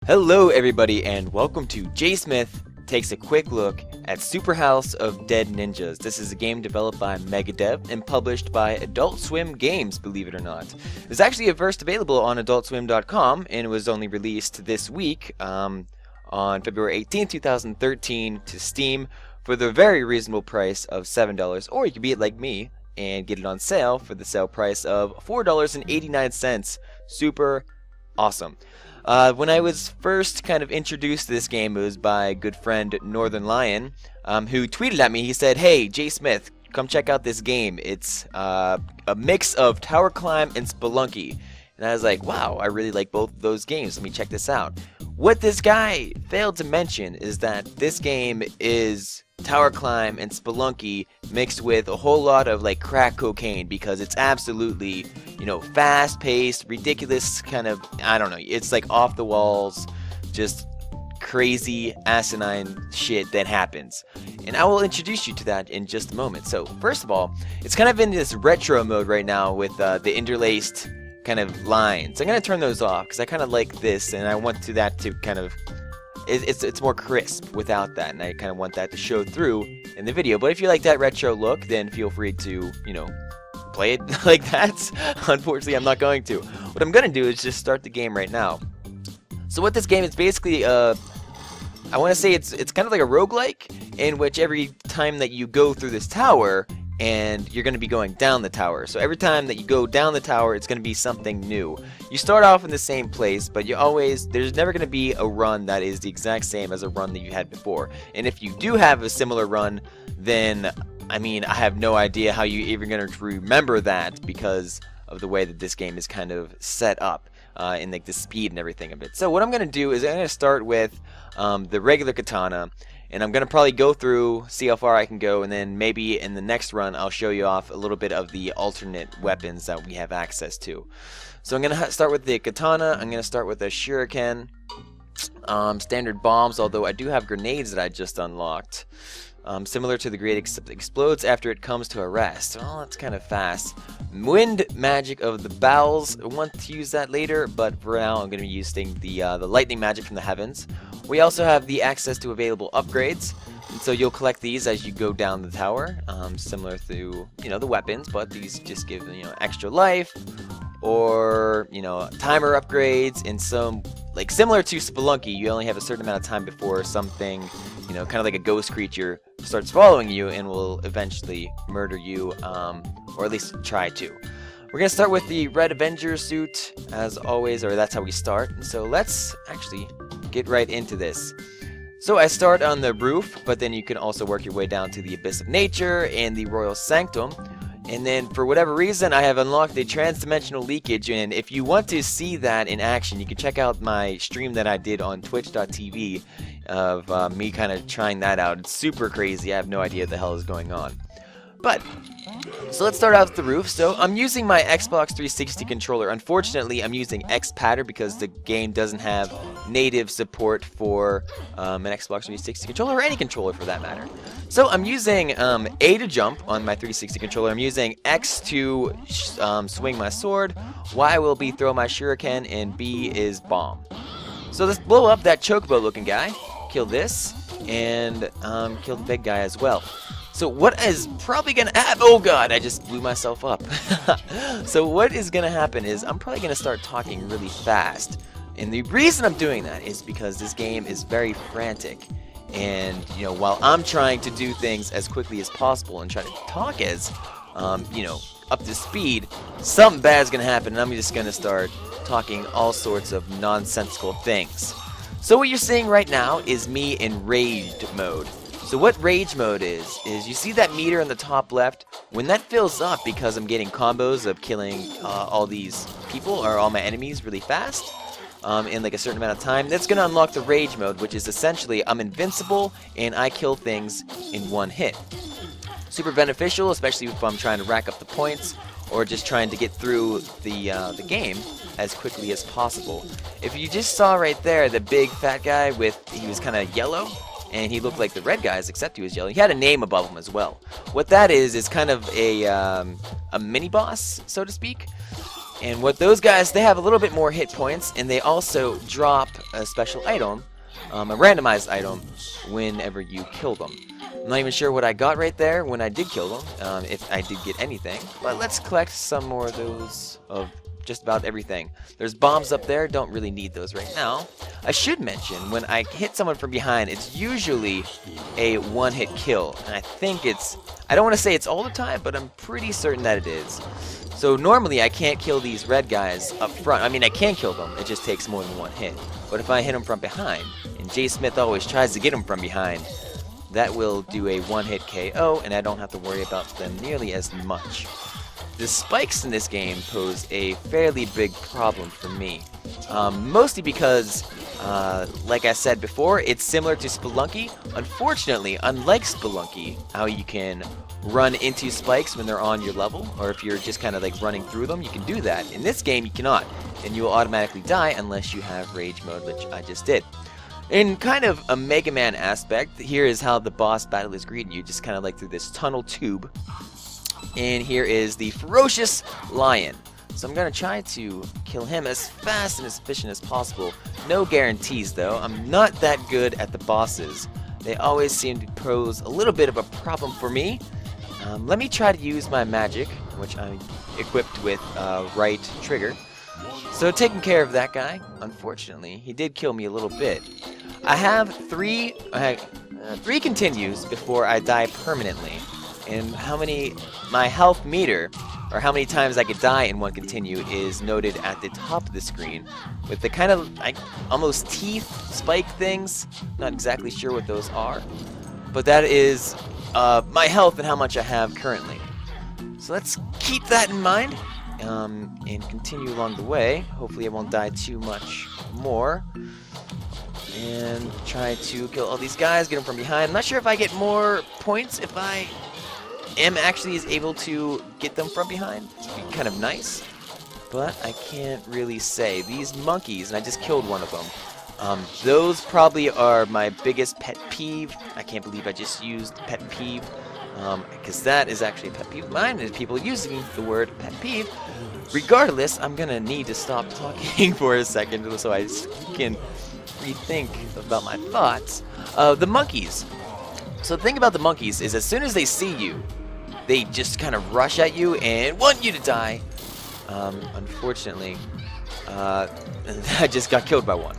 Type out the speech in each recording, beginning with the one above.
Hello everybody and welcome to JSmith takes a quick look at Super House of Dead Ninjas. This is a game developed by Megadev and published by Adult Swim Games, believe it or not. It's actually first available on AdultSwim.com and was only released this week on February 18, 2013 to Steam for the very reasonable price of $7, or you could be it like me and get it on sale for the sale price of $4.89. Super awesome. When I was first kind of introduced to this game, it was by a good friend Northern Lion, who tweeted at me. He said, "Hey, JSmith, come check out this game. It's a mix of Tower Climb and Spelunky." And I was like, wow, I really like both of those games. Let me check this out. What this guy failed to mention is that this game is Tower Climb and Spelunky mixed with a whole lot of like crack cocaine, because it's absolutely, fast-paced, ridiculous kind of, I don't know, it's like off the walls, just crazy asinine shit that happens. And I will introduce you to that in just a moment. So first of all, it's kind of in this retro mode right now with the interlaced kind of lines. I'm going to turn those off because I kind of like this, and I want that to kind of, it's more crisp without that, and I kind of want that to show through in the video. But if you like that retro look, then feel free to, play it like that. Unfortunately, I'm not going to. What I'm going to do is just start the game right now. So what this game is basically, I want to say it's kind of like a roguelike, in which every time that you go through this tower, and you're going to be going down the tower. So every time that you go down the tower, it's going to be something new. You start off in the same place, but there's never going to be a run that is the exact same as a run that you had before. And if you do have a similar run, then, I have no idea how you're even going to remember that, because of the way that this game is kind of set up, in like the speed and everything of it. So what I'm going to do is I'm going to start with the regular katana, and I'm going to probably go through, see how far I can go, and then maybe in the next run I'll show you off a little bit of the alternate weapons that we have access to. So I'm going to start with the katana. I'm going to start with a shuriken, standard bombs, although I do have grenades that I just unlocked. Similar to the grenade, except it explodes after it comes to a rest. Well, that's kind of fast. Wind magic of the bowels. I want to use that later, but for now I'm going to be using the lightning magic from the heavens. We also have the access to available upgrades, and so you'll collect these as you go down the tower, similar to the weapons, but these just give extra life, or timer upgrades, and some like similar to Spelunky. You only have a certain amount of time before something kind of like a ghost creature starts following you and will eventually murder you, or at least try to. We're going to start with the Red Avenger suit, as always, or that's how we start. And so let's actually get right into this. So I start on the roof, but then you can also work your way down to the Abyss of Nature and the Royal Sanctum. And then for whatever reason, I have unlocked the Trans-Dimensional Leakage, and if you want to see that in action, you can check out my stream that I did on twitch.tv of me kind of trying that out. It's super crazy. I have no idea what the hell is going on. But, so let's start out with the roof. So I'm using my Xbox 360 controller. Unfortunately, I'm using X-Patter because the game doesn't have native support for an Xbox 360 controller, or any controller for that matter. So I'm using A to jump on my 360 controller. I'm using X to swing my sword. Y will be throw my shuriken, and B is bomb. So let's blow up that chocobo looking guy. Kill this, and kill the big guy as well. So what is probably going to happen? Oh god, I just blew myself up. So what is going to happen is I'm probably going to start talking really fast. And the reason I'm doing that is because this game is very frantic. And, while I'm trying to do things as quickly as possible and try to talk as, up to speed, something bad is going to happen, and I'm just going to start talking all sorts of nonsensical things. So what you're seeing right now is me in raged mode. So what rage mode is you see that meter in the top left. When that fills up, because I'm getting combos of killing all these people, or all my enemies, really fast, in like a certain amount of time, that's going to unlock the rage mode, which is essentially I'm invincible and I kill things in one hit. Super beneficial, especially if I'm trying to rack up the points, or just trying to get through the game as quickly as possible. If you just saw right there the big fat guy he was kind of yellow, and he looked like the red guys, except he was yellow. He had a name above him as well. What that is kind of a mini-boss, so to speak. And what those guys, they have a little bit more hit points, and they also drop a special item, a randomized item, whenever you kill them. I'm not even sure what I got right there when I did kill them, if I did get anything. But let's collect some more of those of just about everything. There's bombs up there, don't really need those right now. I should mention, when I hit someone from behind, it's usually a one-hit kill. And I think I don't want to say it's all the time, but I'm pretty certain that it is. So normally I can't kill these red guys up front. I mean, I can kill them, it just takes more than one hit. But if I hit them from behind, and JSmith always tries to get them from behind, that will do a one-hit KO, and I don't have to worry about them nearly as much. The spikes in this game pose a fairly big problem for me, mostly because, like I said before, it's similar to Spelunky. Unfortunately, unlike Spelunky, how you can run into spikes when they're on your level, or if you're just kind of like running through them, you can do that. In this game, you cannot, and you will automatically die unless you have Rage Mode, which I just did. In kind of a Mega Man aspect, here is how the boss battle is greeting you, just kind of like through this tunnel tube. And here is the ferocious lion. So I'm going to try to kill him as fast and as efficient as possible. No guarantees though. I'm not that good at the bosses. They always seem to pose a little bit of a problem for me. Let me try to use my magic, which I'm equipped with right trigger. So taking care of that guy, unfortunately, he did kill me a little bit. I have three continues before I die permanently. And my health meter, or how many times I could die in one continue, is noted at the top of the screen with the kind of like almost teeth spike things. Not exactly sure what those are, but that is my health and how much I have currently. So let's keep that in mind and continue along the way. Hopefully I won't die too much more. And try to kill all these guys, get them from behind. I'm not sure if I get more points if I am actually able to get them from behind. It'd be kind of nice, but I can't really say. These monkeys, and I just killed one of them, those probably are my biggest pet peeve. I can't believe I just used pet peeve, because that is actually a pet peeve of mine, is people using the word pet peeve. Regardless, I'm gonna need to stop talking for a second so I can rethink about my thoughts. The monkeys. So the thing about the monkeys is as soon as they see you, they just kind of rush at you and want you to die. Unfortunately, I just got killed by one.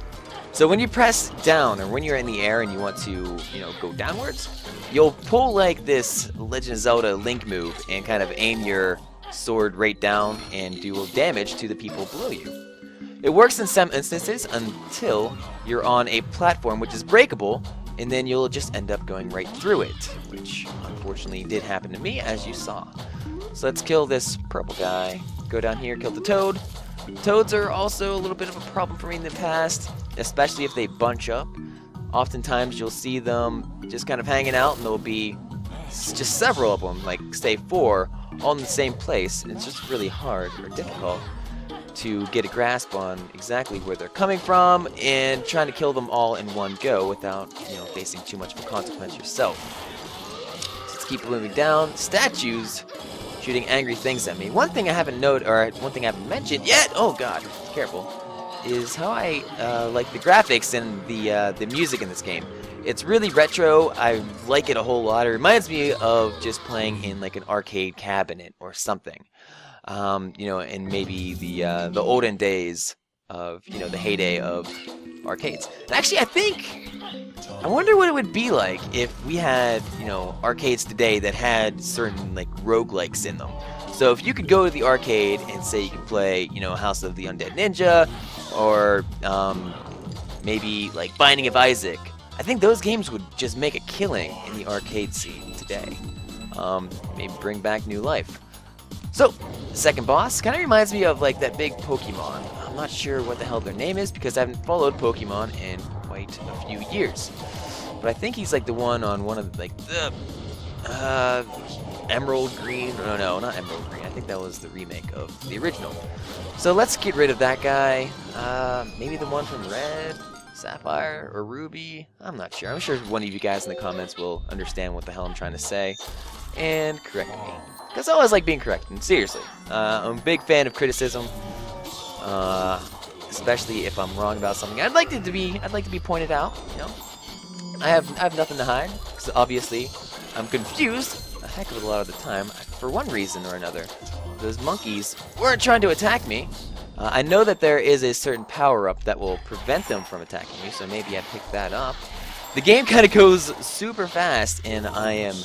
So when you press down, or when you're in the air and you want to, go downwards, you'll pull like this Legend of Zelda Link move and kind of aim your sword right down and do damage to the people below you. It works in some instances until you're on a platform which is breakable, and then you'll just end up going right through it, which unfortunately did happen to me, as you saw. So let's kill this purple guy. Go down here, kill the toad. Toads are also a little bit of a problem for me in the past, especially if they bunch up. Oftentimes you'll see them just kind of hanging out, and there'll be just several of them, like say 4, all in the same place. It's just really hard or difficult to get a grasp on exactly where they're coming from and trying to kill them all in one go without, facing too much of a consequence yourself. So let's keep moving down. Statues shooting angry things at me. One thing I haven't mentioned yet, oh god, careful, is how I like the graphics and the music in this game. It's really retro. I like it a whole lot. It reminds me of just playing in like an arcade cabinet or something. And maybe the olden days of, the heyday of arcades. And actually, I wonder what it would be like if we had, arcades today that had certain, like, roguelikes in them. So if you could go to the arcade and say you could play, House of the Undead Ninja, or maybe, like, Binding of Isaac, I think those games would just make a killing in the arcade scene today. Maybe bring back new life. So, the second boss kind of reminds me of like that big Pokemon. I'm not sure what the hell their name is because I haven't followed Pokemon in quite a few years. But I think he's like the one on one of the Emerald Green. No, not Emerald Green. I think that was the remake of the original. So let's get rid of that guy. Maybe the one from Red, Sapphire, or Ruby. I'm not sure. I'm sure one of you guys in the comments will understand what the hell I'm trying to say. and correct me. Because I always like being corrected, seriously. I'm a big fan of criticism, especially if I'm wrong about something. I'd like to be pointed out, you know. I have nothing to hide, because obviously I'm confused a heck of a lot of the time, for one reason or another. Those monkeys weren't trying to attack me. I know that there is a certain power-up that will prevent them from attacking me, so maybe I picked that up. The game kind of goes super fast, and I am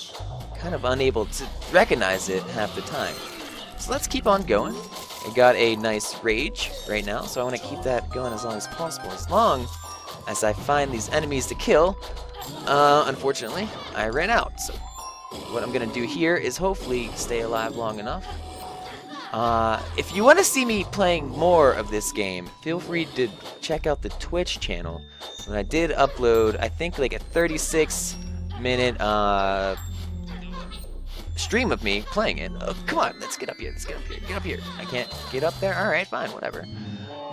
kind of unable to recognize it half the time. So let's keep on going. I got a nice rage right now, so I want to keep that going as long as possible. As long as I find these enemies to kill, unfortunately, I ran out. So what I'm going to do here is hopefully stay alive long enough. If you want to see me playing more of this game, feel free to check out the Twitch channel. When I did upload, I think like a 36-minute stream of me playing it. Oh, come on, let's get up here, get up here. I can't get up there? Alright, fine, whatever.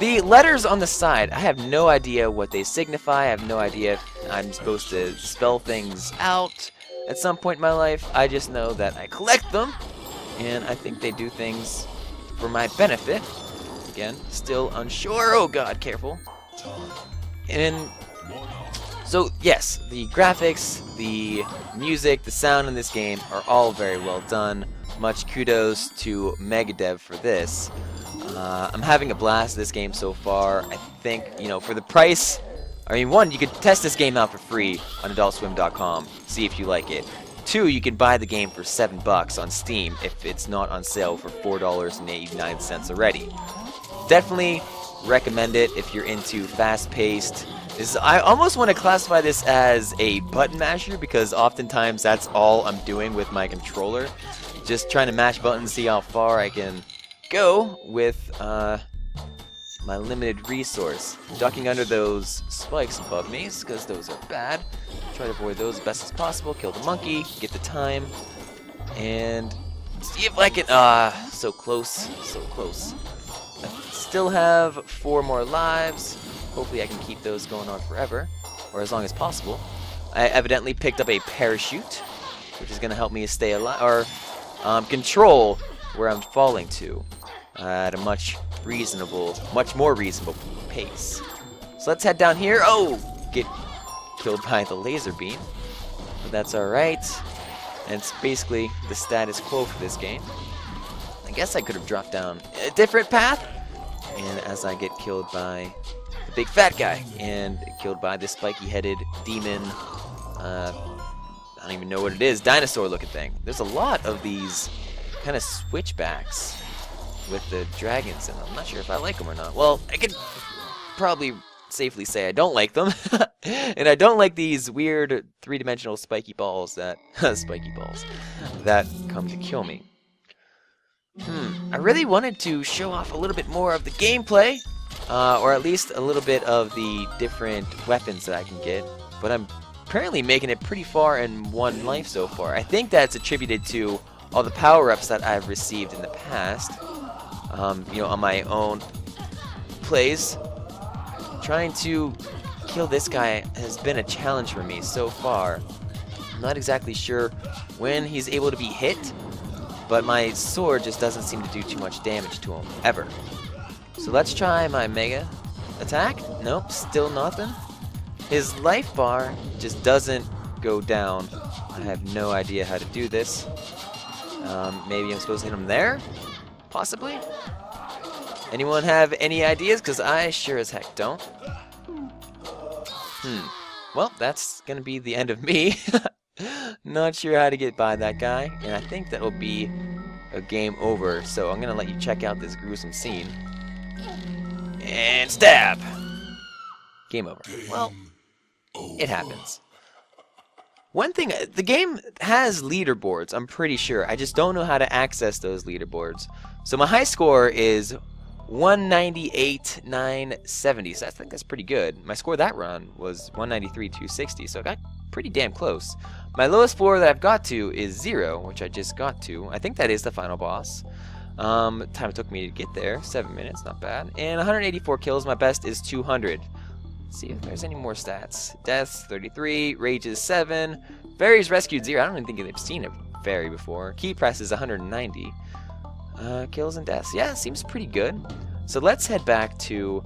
The letters on the side, I have no idea what they signify. I have no idea if I'm supposed to spell things out at some point in my life. I just know that I collect them, and I think they do things for my benefit. Again, still unsure. Oh god, careful. And so, yes, the graphics, the music, the sound in this game are all very well done. Much kudos to Megadev for this. I'm having a blast with this game so far. I think, you know, for the price, I mean, one, you could test this game out for free on AdultSwim.com, see if you like it. Two, you can buy the game for $7 on Steam if it's not on sale for $4.89 already. Definitely recommend it if you're into fast-paced. I almost want to classify this as a button masher because oftentimes that's all I'm doing with my controller. Just trying to mash buttons, see how far I can go with my limited resource. Ducking under those spikes above me because those are bad. Try to avoid those as best as possible. Kill the monkey, get the time, and see if I can. So close, so close. I still have 4 more lives. Hopefully I can keep those going on forever, or as long as possible. I evidently picked up a parachute, which is going to help me stay alive, or control where I'm falling to at a much more reasonable pace. So let's head down here. Oh, get killed by the laser beam, but that's alright. And it's basically the status quo for this game. I guess I could have dropped down a different path, and as I get killed by the big fat guy and killed by this spiky-headed demon, I don't even know what it is, dinosaur-looking thing. There's a lot of these kind of switchbacks with the dragons in them. I'm not sure if I like them or not. Well, I could probably safely say I don't like them. And I don't like these weird three-dimensional spiky balls that that come to kill me. I really wanted to show off a little bit more of the gameplay, or at least a little bit of the different weapons that I can get, but I'm apparently making it pretty far in one life so far. I think that's attributed to all the power-ups that I've received in the past, you know, on my own plays. Trying to kill this guy has been a challenge for me so far. I'm not exactly sure when he's able to be hit, but my sword just doesn't seem to do too much damage to him, ever. So let's try my mega attack. Nope, still nothing. His life bar just doesn't go down. I have no idea how to do this. Maybe I'm supposed to hit him there? Possibly? Anyone have any ideas? Because I sure as heck don't. Well, that's gonna be the end of me. Not sure how to get by that guy, and I think that will be a game over, so I'm gonna let you check out this gruesome scene. And stab! Game over. Well, it happens. One thing, the game has leaderboards, I'm pretty sure. I just don't know how to access those leaderboards. So my high score is 198,970, so I think that's pretty good. My score that run was 193,260, so I got pretty damn close. My lowest floor that I've got to is 0, which I just got to. I think that is the final boss. Time it took me to get there, 7 minutes, not bad. And 184 kills, my best is 200. Let's see if there's any more stats. Deaths, 33, rages, 7. Fairies rescued, 0. I don't even think they've seen a fairy before. Key press is 190. Kills and deaths. Yeah, it seems pretty good. So let's head back to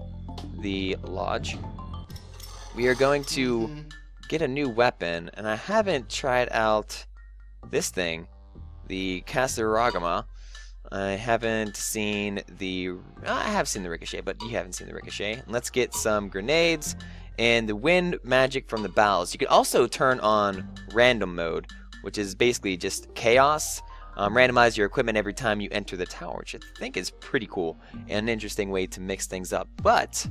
the lodge. We are going to get a new weapon, and I haven't tried out this thing, the Kasaragama. I haven't seen the... I have seen the ricochet, but you haven't seen the ricochet. Let's get some grenades and the wind magic from the bowels. You could also turn on random mode, which is basically just chaos. Randomize your equipment every time you enter the tower, which I think is pretty cool and an interesting way to mix things up. But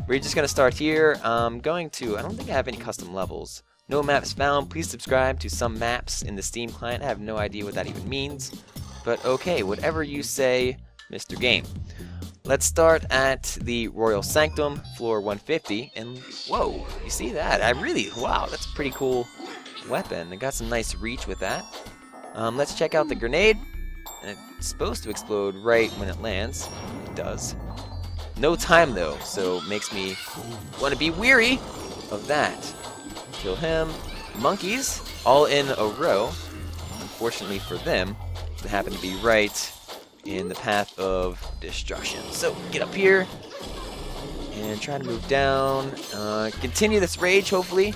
we're just going to start here. I don't think I have any custom levels. No maps found. Please subscribe to some maps in the Steam client. I have no idea what that even means. But okay, whatever you say, Mr. Game. Let's start at the Royal Sanctum, floor 150. And whoa, you see that? Wow, that's a pretty cool weapon. I got some nice reach with that. Let's check out the grenade. And it's supposed to explode right when it lands. It does. No time though, so it makes me want to be weary of that. Kill him. Monkeys, all in a row. Unfortunately for them, they happen to be right in the path of destruction. So get up here and try to move down. Continue this rage, hopefully.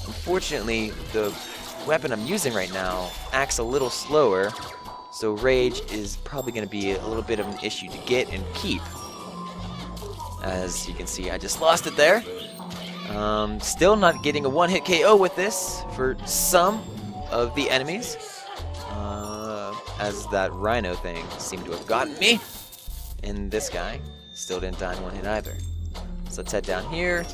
Unfortunately, the weapon I'm using right now acts a little slower, so rage is probably going to be a little bit of an issue to get and keep. As you can see, I just lost it there. Still not getting a one-hit KO with this for some of the enemies. As that rhino thing seemed to have gotten me. And this guy still didn't die in one hit either. So let's head down here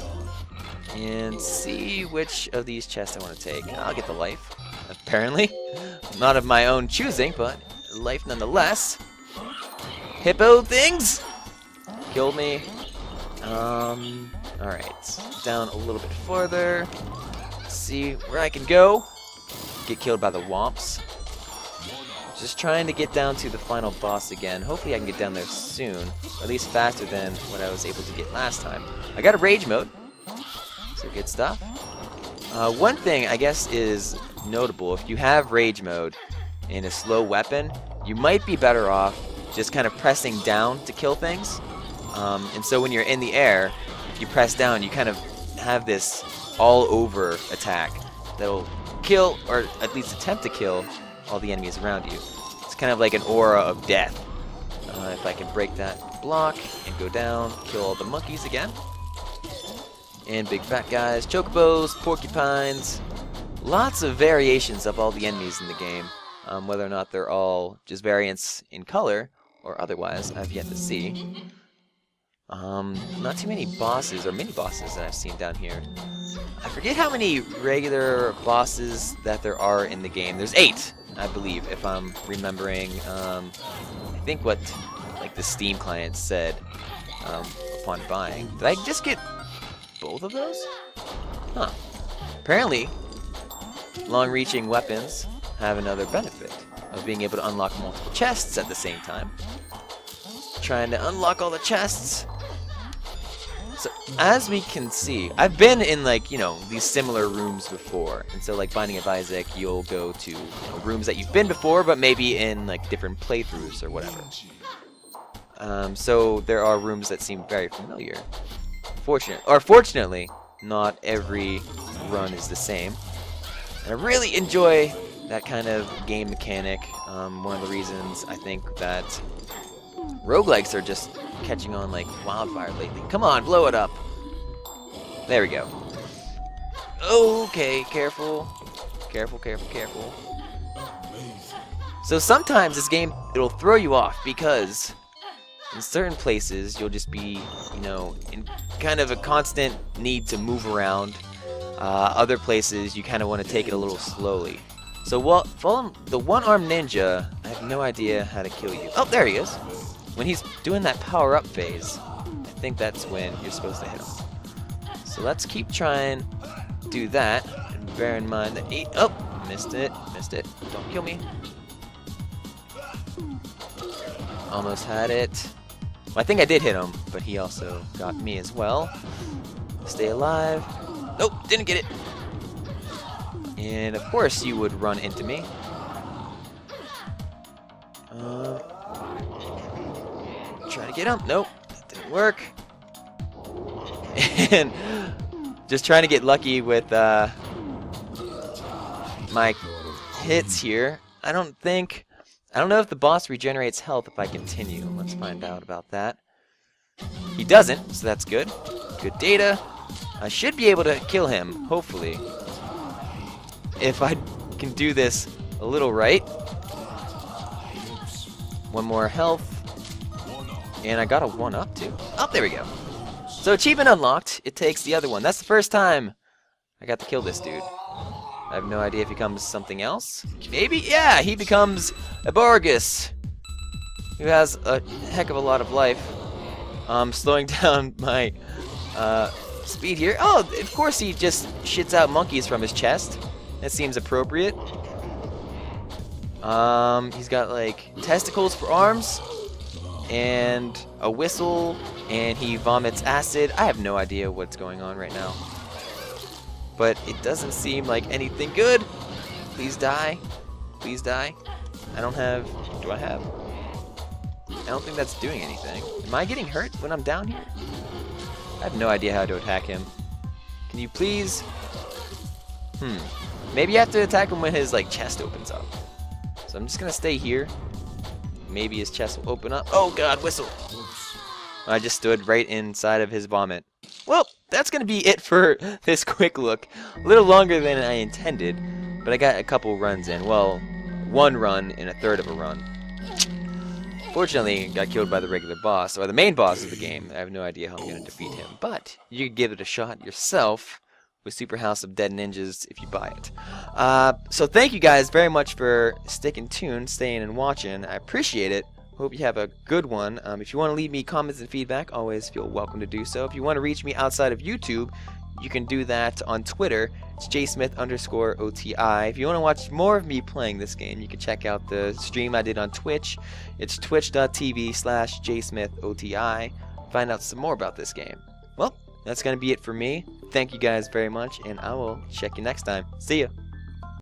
and see which of these chests I want to take. I'll get the life, apparently. Not of my own choosing, but life nonetheless. Hippo things! Killed me. Alright, down a little bit farther. See where I can go. Get killed by the womps. Just trying to get down to the final boss again. Hopefully I can get down there soon. At least faster than what I was able to get last time. I got a rage mode. So good stuff. One thing I guess is notable. If you have rage mode in a slow weapon, you might be better off just kind of pressing down to kill things. And so when you're in the air, if you press down, you kind of have this all-over attack that'll kill, or at least attempt to kill, all the enemies around you. It's kind of like an aura of death. If I can break that block and go down, kill all the monkeys again. And big fat guys, chocobos, porcupines. Lots of variations of all the enemies in the game. Whether or not they're all just variants in color or otherwise, I've yet to see. Not too many bosses or mini bosses that I've seen down here. I forget how many regular bosses that there are in the game. There's 8, I believe, if I'm remembering. I think what like the Steam client said upon buying. Did I just get both of those? Huh. Apparently, long-reaching weapons have another benefit of being able to unlock multiple chests at the same time. Trying to unlock all the chests. So, as we can see, I've been in, like, you know, these similar rooms before. And so, like, Binding of Isaac, you'll go to rooms that you've been before, but maybe in, like, different playthroughs or whatever. So, there are rooms that seem very familiar. Fortunately, not every run is the same. And I really enjoy that kind of game mechanic. One of the reasons I think that roguelikes are just catching on like wildfire lately. Come on, blow it up. There we go. Okay, careful. Careful, careful, careful. So sometimes this game, it'll throw you off because in certain places you'll just be, you know, in kind of a constant need to move around. Other places you kind of want to take it a little slowly. So the one-armed ninja, I have no idea how to kill you. Oh, there he is. When he's doing that power-up phase, I think that's when you're supposed to hit him. So let's keep trying to do that. And bear in mind that missed it. Don't kill me. Almost had it. Well, I think I did hit him, but he also got me as well. Stay alive. Nope, didn't get it. And of course you would run into me. Trying to get him. Nope, that didn't work. And just trying to get lucky with my hits here. I don't know if the boss regenerates health if I continue. Let's find out about that. He doesn't, so that's good. Good data. I should be able to kill him, hopefully. If I can do this a little right. One more health. And I got a 1-up too. Oh, there we go. So achievement unlocked. It takes the other one. That's the first time I got to kill this dude. I have no idea if he becomes something else. Maybe? Yeah, he becomes a Borgus, who has a heck of a lot of life. Slowing down my speed here. Oh, of course he just shits out monkeys from his chest. That seems appropriate. He's got like testicles for arms and a whistle, and he vomits acid. I have no idea what's going on right now. But it doesn't seem like anything good. Please die. Please die. I don't have... Do I have? I don't think that's doing anything. Am I getting hurt when I'm down here? I have no idea how to attack him. Can you please... Maybe you have to attack him when his like chest opens up. So I'm just gonna stay here. Maybe his chest will open up. Oh god, whistle! I just stood right inside of his vomit. Well, that's gonna be it for this quick look. A little longer than I intended, but I got a couple runs in. Well, one run and a third of a run. Fortunately, got killed by the regular boss, or the main boss of the game. I have no idea how I'm gonna defeat him, but you can give it a shot yourself with Super House of Dead Ninjas if you buy it. So thank you guys very much for sticking tuned, staying and watching. I appreciate it. Hope you have a good one. If you want to leave me comments and feedback, always feel welcome to do so. If you want to reach me outside of YouTube, you can do that on Twitter. It's JSmithOTI. If you want to watch more of me playing this game, you can check out the stream I did on Twitch. It's twitch.tv/JSmithOTI. Find out some more about this game. Well, that's going to be it for me. Thank you guys very much, and I will check you next time. See ya.